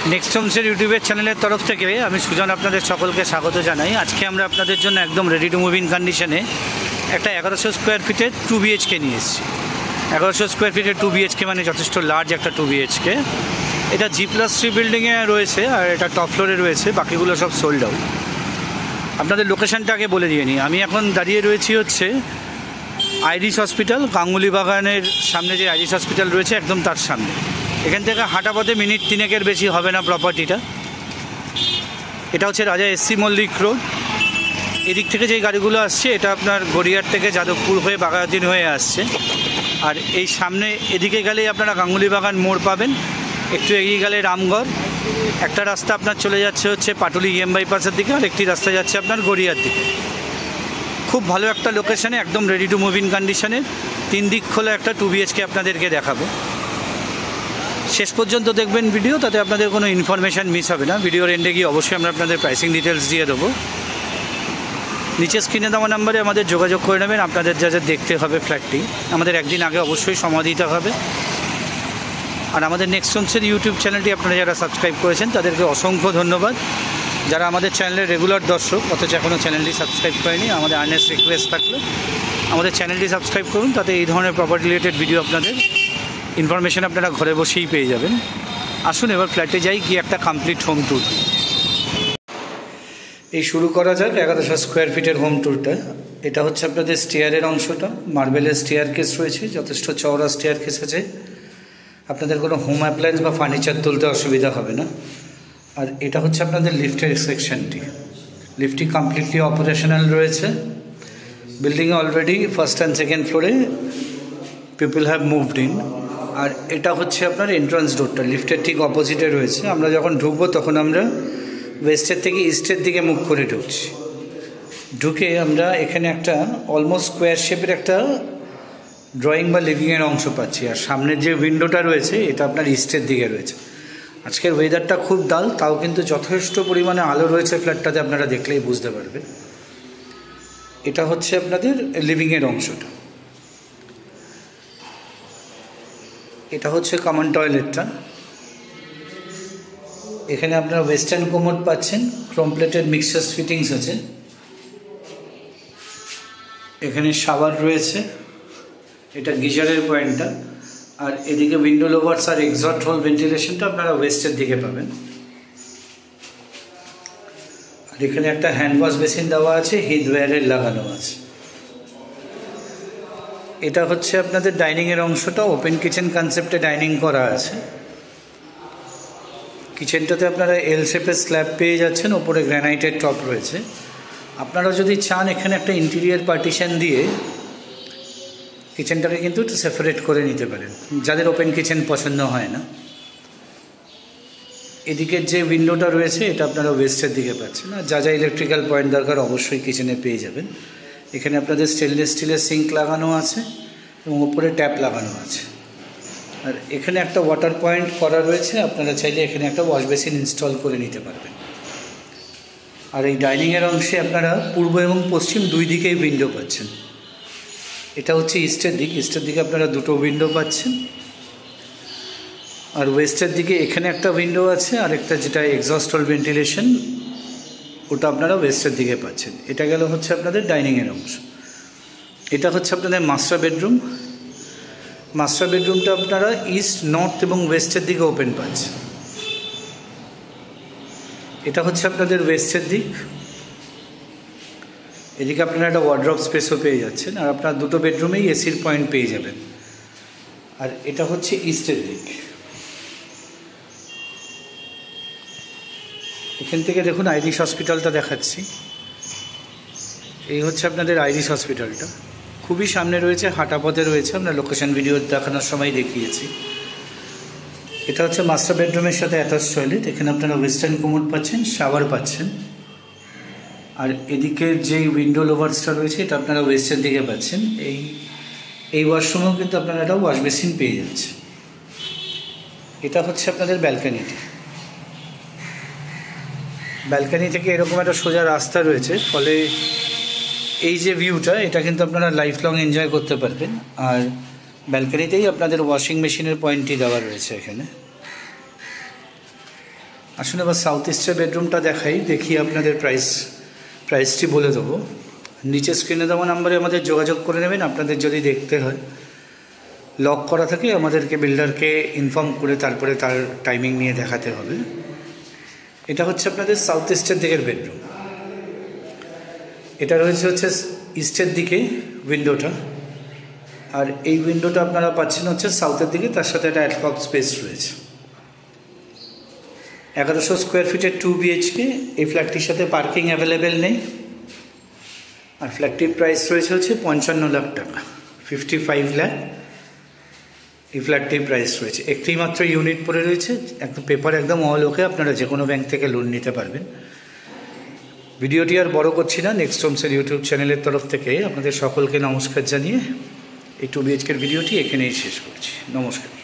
Next হোমসের ইউটিউবের চ্যানেলের তরফ থেকে আমি সুজন আপনাদের সকলকে স্বাগত জানাই। আজকে আমরা আপনাদের জন্য একদম রেডি টু মুভ ইন কন্ডিশনে একটা 1100 স্কোয়ার ফিটের 2 BHK নিয়ে এসেছি। 1100 স্কোয়ার ফিটের 2 BHK মানে যথেষ্ট লার্জ একটা 2 BHK। এটা G+3 বিল্ডিংয়ে রয়েছে আর এটা টপ ফ্লোরে রয়েছে, বাকিগুলো সব সোল্ড আউট। আপনাদের লোকেশানটা আগে বলে দিয়ে নিই। আমি এখন দাঁড়িয়ে রয়েছি হচ্ছে আইরিশ হসপিটাল, গাঙ্গুলি বাগানের সামনে যে আইরিশ হসপিটাল রয়েছে একদম তার সামনে। এখান থেকে হাঁটা পথে মিনিট 3-এর বেশি হবে না প্রপার্টিটা। এটা হচ্ছে রাজা এসসি মল্লিক রোড। এদিক থেকে যে গাড়িগুলো আসছে এটা আপনার গড়িয়ার থেকে যাদবপুর হয়ে বাঘাযতীন হয়ে আসছে। আর এই সামনে এদিকে গেলেই আপনারা গাঙ্গুলি বাগান মোড় পাবেন, একটু এগিয়ে গেলে রামগড়। একটা রাস্তা আপনার চলে যাচ্ছে হচ্ছে পাটুলি EM বাইপাসের দিকে, আর একটি রাস্তা যাচ্ছে আপনার গড়িয়ার দিকে। খুব ভালো একটা লোকেশানে, একদম রেডি টু মুভ ইন কন্ডিশনে 3 দিক খোলা একটা 2 BHK আপনাদেরকে দেখাবো। শেষ পর্যন্ত দেখবেন ভিডিও, তাতে আপনাদের কোনো ইনফরমেশান মিস হবে না। ভিডিওর এন্ডে গিয়ে অবশ্যই আমরা আপনাদের প্রাইসিং ডিটেলস দিয়ে দেবো। নিচে স্ক্রিনে দেওয়া নাম্বারে আমাদের যোগাযোগ করে নেবেন। আপনাদের যা যা দেখতে হবে ফ্ল্যাটটি আমাদের একদিন আগে অবশ্যই সময় দিতে হবে। আর আমাদের নেক্সট হোমসের ইউটিউব চ্যানেলটি আপনারা যারা সাবস্ক্রাইব করেছেন তাদেরকে অসংখ্য ধন্যবাদ। যারা আমাদের চ্যানেলের রেগুলার দর্শক অথচ এখনও চ্যানেলটি সাবস্ক্রাইব করেনি, আমাদের আর্নেস্ট রিকোয়েস্ট থাকলে আমাদের চ্যানেলটি সাবস্ক্রাইব করুন। তাতে এই ধরনের প্রপার্টি রিলেটেড ভিডিও আপনাদের ইনফরমেশান আপনারা ঘরে বসেই পেয়ে যাবেন। আসুন এবার ফ্ল্যাটে যাই, কি একটা কমপ্লিট হোম ট্যুর। এই শুরু করা যাক 1100 স্কোয়ার ফিটের হোম ট্যুরটা। এটা হচ্ছে আপনাদের স্টেয়ারের অংশটা। মার্বেলের স্টেয়ার কেস রয়েছে, যথেষ্ট চওড়া স্টেয়ার কেস আছে। আপনাদের কোনো হোম অ্যাপ্লায়েন্স বা ফার্নিচার তুলতে অসুবিধা হবে না। আর এটা হচ্ছে আপনাদের লিফটের সেকশনটি। লিফটটি কমপ্লিটলি অপারেশনাল রয়েছে। বিল্ডিংয়ে অলরেডি ফার্স্ট অ্যান্ড সেকেন্ড ফ্লোরে পিপল হ্যাভ মুভড ইন। আর এটা হচ্ছে আপনার এন্ট্রান্স ডোরটা, লিফটের ঠিক অপোজিটে রয়েছে। আমরা যখন ঢুকবো তখন আমরা ওয়েস্টের থেকে ইস্টের দিকে মুখ করে ঢুকছি। ঢুকে আমরা এখানে একটা অলমোস্ট স্কোয়ার শেপের একটা ড্রয়িং বা লিভিংয়ের অংশ পাচ্ছি। আর সামনের যে উইন্ডোটা রয়েছে এটা আপনার ইস্টের দিকে রয়েছে। আজকের ওয়েদারটা খুব ডাল, তাও কিন্তু যথেষ্ট পরিমাণে আলো রয়েছে ফ্ল্যাটটাতে, আপনারা দেখলেই বুঝতে পারবেন। এটা হচ্ছে আপনাদের লিভিংয়ের অংশটা। এটা হচ্ছে কমন টয়লেটটা। এখানে আপনারা ওয়েস্টার্ন কোমোড পাচ্ছেন, ক্রোম প্লেটেড মিক্সার ফিটিংস আছে। এখানে শাওয়ার রয়েছে, এটা গিজারের পয়েন্টটা। আর এদিকে উইন্ডো লোভার্স আর এক্সস্ট হোল ভেন্টিলেশনটা আপনারা ওয়েস্টের দিকে পাবেন। আর এখানে একটা হ্যান্ড ওয়াশ বেসিন দেওয়া আছে, হিট ওয়্যারের লাগানো আছে। এটা হচ্ছে আপনাদের ডাইনিংয়ের অংশটা। ওপেন কিচেন কনসেপ্টে ডাইনিং করা আছে। কিচেনটাতে আপনারা এল শেপের স্ল্যাব পেয়ে যাচ্ছেন, ওপরে গ্রানাইটের টপ রয়েছে। আপনারা যদি চান এখানে একটা ইন্টেরিয়ার পার্টিশন দিয়ে কিচেনটাকে কিন্তু একটু সেপারেট করে নিতে পারেন, যাদের ওপেন কিচেন পছন্দ হয় না। এদিকের যে উইন্ডোটা রয়েছে এটা আপনারা ওয়েস্টের দিকে পাচ্ছেন। আর যা যা ইলেকট্রিক্যাল পয়েন্ট দরকার অবশ্যই কিচেনে পেয়ে যাবেন। এখানে আপনাদের স্টেনলেস স্টিলের সিঙ্ক লাগানো আছে এবং ওপরে ট্যাপ লাগানো আছে। আর এখানে একটা ওয়াটার পয়েন্ট করা রয়েছে, আপনারা চাইলে এখানে একটা ওয়াশ বেসিন ইনস্টল করে নিতে পারবেন। আর এই ডাইনিংয়ের অংশে আপনারা পূর্ব এবং পশ্চিম দুই দিকেই উইন্ডো পাচ্ছেন। এটা হচ্ছে ইস্টের দিক। ইস্টের দিকে আপনারা দুটো উইন্ডো পাচ্ছেন। আর ওয়েস্টের দিকে এখানে একটা উইন্ডো আছে, আর একটা যেটা এক্সস্ট হোল ভেন্টিলেশন ওটা আপনারা ওয়েস্টের দিকে পাচ্ছেন। এটা গেল হচ্ছে আপনাদের ডাইনিংয়ের অংশ। এটা হচ্ছে আপনাদের মাস্টার বেডরুম। মাস্টার বেডরুমটা আপনারা ইস্ট, নর্থ এবং ওয়েস্টের দিকে ওপেন পাচ্ছেন। এটা হচ্ছে আপনাদের ওয়েস্টের দিক। এদিকে আপনারা একটা ওয়ার্ড্রপ স্পেসও পেয়ে যাচ্ছেন। আর আপনার দুটো বেডরুমেই এসির পয়েন্ট পেয়ে যাবেন। আর এটা হচ্ছে ইস্টের দিক। এখান থেকে দেখুন আইরিশ হসপিটালটা দেখাচ্ছি। এই হচ্ছে আপনাদের আইরিশ হসপিটালটা, খুবই সামনে রয়েছে, হাঁটা পথে রয়েছে। আমরা লোকেশন ভিডিও দেখানোর সময় দেখিয়েছি। এটা হচ্ছে মাস্টার বেডরুমের সাথে অ্যাটাচ টয়লেট। এখানে আপনারা ওয়েস্টার্ন কোমোড পাচ্ছেন, শাওয়ার পাচ্ছেন। আর এদিকের যেই উইন্ডো লোভার্সটা রয়েছে এটা আপনারা ওয়েস্টের দিকে পাচ্ছেন। এই ওয়াশরুমেও কিন্তু আপনারা একটা ওয়াশ বেসিন পেয়ে যাচ্ছেন। এটা হচ্ছে আপনাদের ব্যালকানিটি। ব্যালকানি থেকে এরকম একটা সোজা রাস্তা রয়েছে, ফলে এই যে ভিউটা এটা কিন্তু আপনারা লাইফ লং এনজয় করতে পারবেন। আর ব্যালকানিতেই আপনাদের ওয়াশিং মেশিনের পয়েন্টটি দেওয়া রয়েছে এখানে। আসুন এবার সাউথ ইস্টের বেডরুমটা দেখাই, দেখি আপনাদের প্রাইসটি বলে দেবো। নিচে স্ক্রিনে দেওয়া নাম্বারে আমাদের যোগাযোগ করে নেবেন। আপনাদের যদি দেখতে হয়, লক করা থাকে আমাদেরকে বিল্ডারকে ইনফর্ম করে তারপরে তার টাইমিং নিয়ে দেখাতে হবে। এটা হচ্ছে আপনাদের সাউথ ইস্টের দিকের বেডরুম। এটা রয়েছে হচ্ছে ইস্টের দিকে উইন্ডোটা, আর এই উইন্ডোটা আপনারা পাচ্ছেন হচ্ছে সাউথের দিকে, তার সাথে একটা অ্যাটকক স্পেস রয়েছে। 1100 স্কোয়ার ফিটের 2 BHK। এই ফ্ল্যাটটির সাথে পার্কিং অ্যাভেলেবেল নেই, আর ফ্ল্যাটটির প্রাইস রয়েছে হচ্ছে 55 লাখ টাকা, 55 লাখ এই ফ্ল্যাটটির প্রাইস রয়েছে। একটি মাত্র ইউনিট পড়ে রয়েছে, একদম পেপার একদম অল ওকে, আপনারা যে কোনো ব্যাংক থেকে লোন নিতে পারবেন। ভিডিওটি আর বড় করছি না, নেক্সট হোমসের ইউটিউব চ্যানেলের তরফ থেকে আপনাদের সকলকে নমস্কার জানিয়ে এই 2 BHK ভিডিওটি এখানেই শেষ করছি। নমস্কার।